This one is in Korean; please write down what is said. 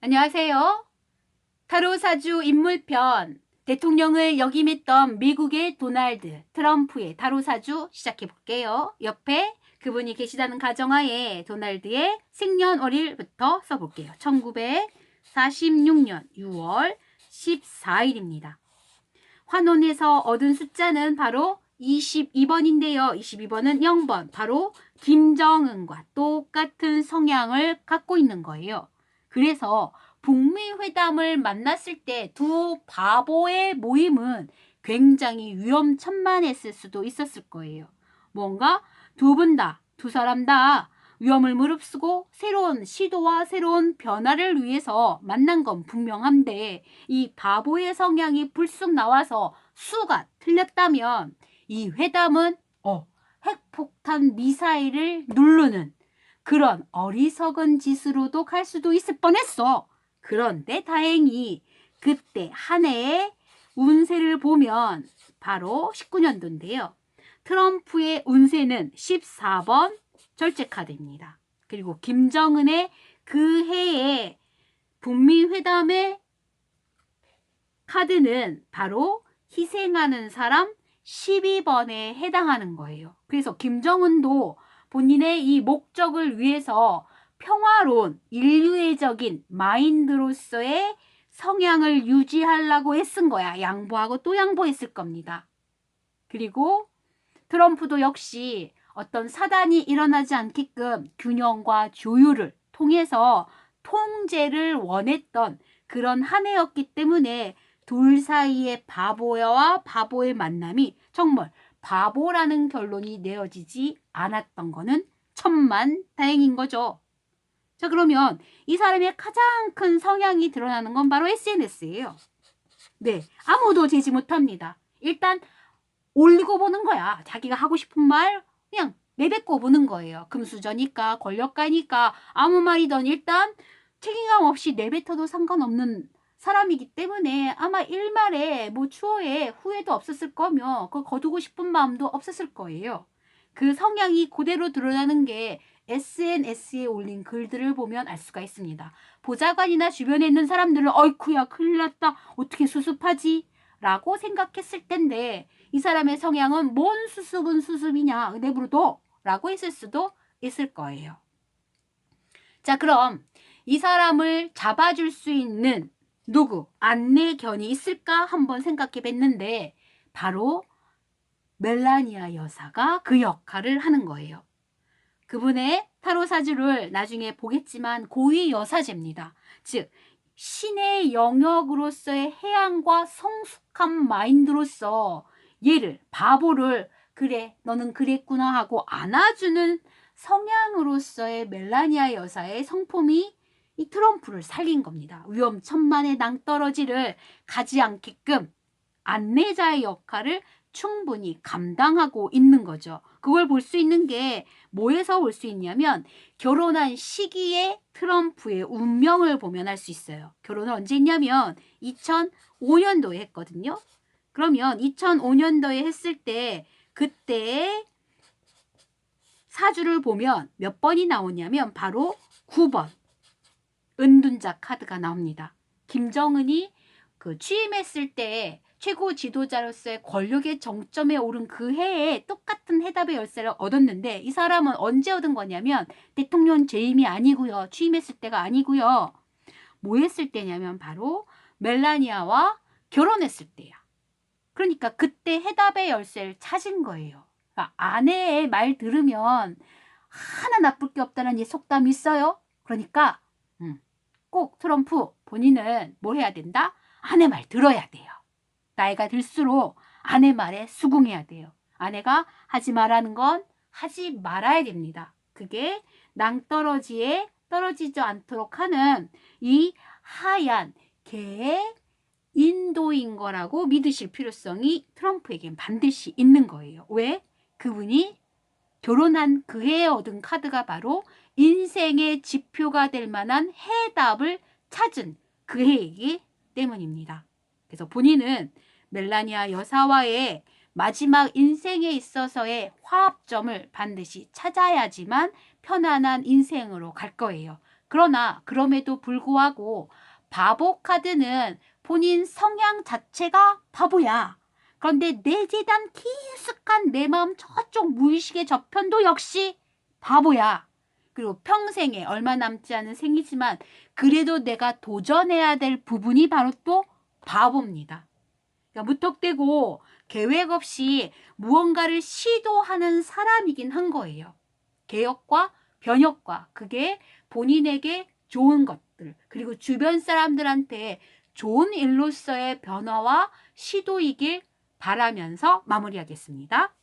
안녕하세요. 타로사주 인물편 대통령을 역임했던 미국의 도널드 트럼프의 타로사주 시작해 볼게요. 옆에 그분이 계시다는 가정하에 도널드의 생년월일부터 써볼게요. 1946년 6월 14일입니다. 환원에서 얻은 숫자는 바로 22번인데요. 22번은 0번, 바로 김정은과 똑같은 성향을 갖고 있는 거예요. 그래서 북미 회담을 만났을 때 두 바보의 모임은 굉장히 위험천만했을 수도 있었을 거예요. 뭔가 두 사람 다 위험을 무릅쓰고 새로운 시도와 새로운 변화를 위해서 만난 건 분명한데 이 바보의 성향이 불쑥 나와서 수가 틀렸다면 이 회담은 핵폭탄 미사일을 누르는 그런 어리석은 짓으로도 갈 수도 있을 뻔했어. 그런데 다행히 그때 한 해의 운세를 보면 바로 19년도인데요. 트럼프의 운세는 14번 절제 카드입니다. 그리고 김정은의 그 해의 북미 회담의 카드는 바로 희생하는 사람 12번에 해당하는 거예요. 그래서 김정은도 본인의 이 목적을 위해서 평화로운 인류애적인 마인드로서의 성향을 유지하려고 애쓴 거야. 양보하고 또 양보했을 겁니다. 그리고 트럼프도 역시 어떤 사단이 일어나지 않게끔 균형과 조율을 통해서 통제를 원했던 그런 한 해였기 때문에 둘 사이의 바보와 바보의 만남이 정말 바보라는 결론이 내어지지 않았던 거는 천만 다행인 거죠. 자, 그러면 이 사람의 가장 큰 성향이 드러나는 건 바로 SNS예요. 네, 아무도 재지 못합니다. 일단 올리고 보는 거야. 자기가 하고 싶은 말 그냥 내뱉고 보는 거예요. 금수저니까 권력가니까 아무 말이든 일단 책임감 없이 내뱉어도 상관없는 사람이기 때문에 아마 일말에 뭐 추후에 후회도 없었을 거며 그 거두고 싶은 마음도 없었을 거예요. 그 성향이 그대로 드러나는 게 SNS에 올린 글들을 보면 알 수가 있습니다. 보좌관이나 주변에 있는 사람들은 어이쿠야 큰일 났다 어떻게 수습하지? 라고 생각했을 텐데 이 사람의 성향은 뭔 수습은 수습이냐 내버려둬 라고 했을 수도 있을 거예요. 자, 그럼 이 사람을 잡아줄 수 있는 누구 안내견이 있을까 한번 생각해 봤는데 바로 멜라니아 여사가 그 역할을 하는 거예요. 그분의 타로 사주를 나중에 보겠지만 고위 여사제입니다. 즉 신의 영역으로서의 해안과 성숙한 마인드로서 얘를 바보를 그래 너는 그랬구나 하고 안아주는 성향으로서의 멜라니아 여사의 성품이 이 트럼프를 살린 겁니다. 위험천만의 낭떠러지를 가지 않게끔 안내자의 역할을 충분히 감당하고 있는 거죠. 그걸 볼 수 있는 게 뭐에서 볼 수 있냐면 결혼한 시기에 트럼프의 운명을 보면 알 수 있어요. 결혼을 언제 했냐면 2005년도에 했거든요. 그러면 2005년도에 했을 때 그때 사주를 보면 몇 번이 나오냐면 바로 9번 은둔자 카드가 나옵니다. 김정은이 취임했을 때 최고 지도자로서의 권력의 정점에 오른 그 해에 똑같은 해답의 열쇠를 얻었는데 이 사람은 언제 얻은 거냐면 대통령 재임이 아니고요. 취임했을 때가 아니고요. 뭐 했을 때냐면 바로 멜라니아와 결혼했을 때야. 그러니까 그때 해답의 열쇠를 찾은 거예요. 그러니까 아내의 말 들으면 하나 나쁠 게 없다는 이 속담이 있어요. 그러니까 꼭 트럼프 본인은 뭘 해야 된다? 아내 말 들어야 돼요. 나이가 들수록 아내 말에 수긍해야 돼요. 아내가 하지 말라는 건 하지 말아야 됩니다. 그게 낭떠러지에 떨어지지 않도록 하는 이 하얀 개의 인도인 거라고 믿으실 필요성이 트럼프에겐 반드시 있는 거예요. 왜? 그분이 결혼한 그 해에 얻은 카드가 바로 인생의 지표가 될 만한 해답을 찾은 그 해이기 때문입니다. 그래서 본인은 멜라니아 여사와의 마지막 인생에 있어서의 화합점을 반드시 찾아야지만 편안한 인생으로 갈 거예요. 그러나 그럼에도 불구하고 바보 카드는 본인 성향 자체가 바보야. 그런데 내재단 깊숙한 내 마음 저쪽 무의식의 저편도 역시 바보야. 그리고 평생에 얼마 남지 않은 생이지만 그래도 내가 도전해야 될 부분이 바로 또 바보입니다. 그러니까 무턱대고 계획 없이 무언가를 시도하는 사람이긴 한 거예요. 개혁과 변혁과 그게 본인에게 좋은 것들 그리고 주변 사람들한테 좋은 일로서의 변화와 시도이길 바라면서 마무리하겠습니다.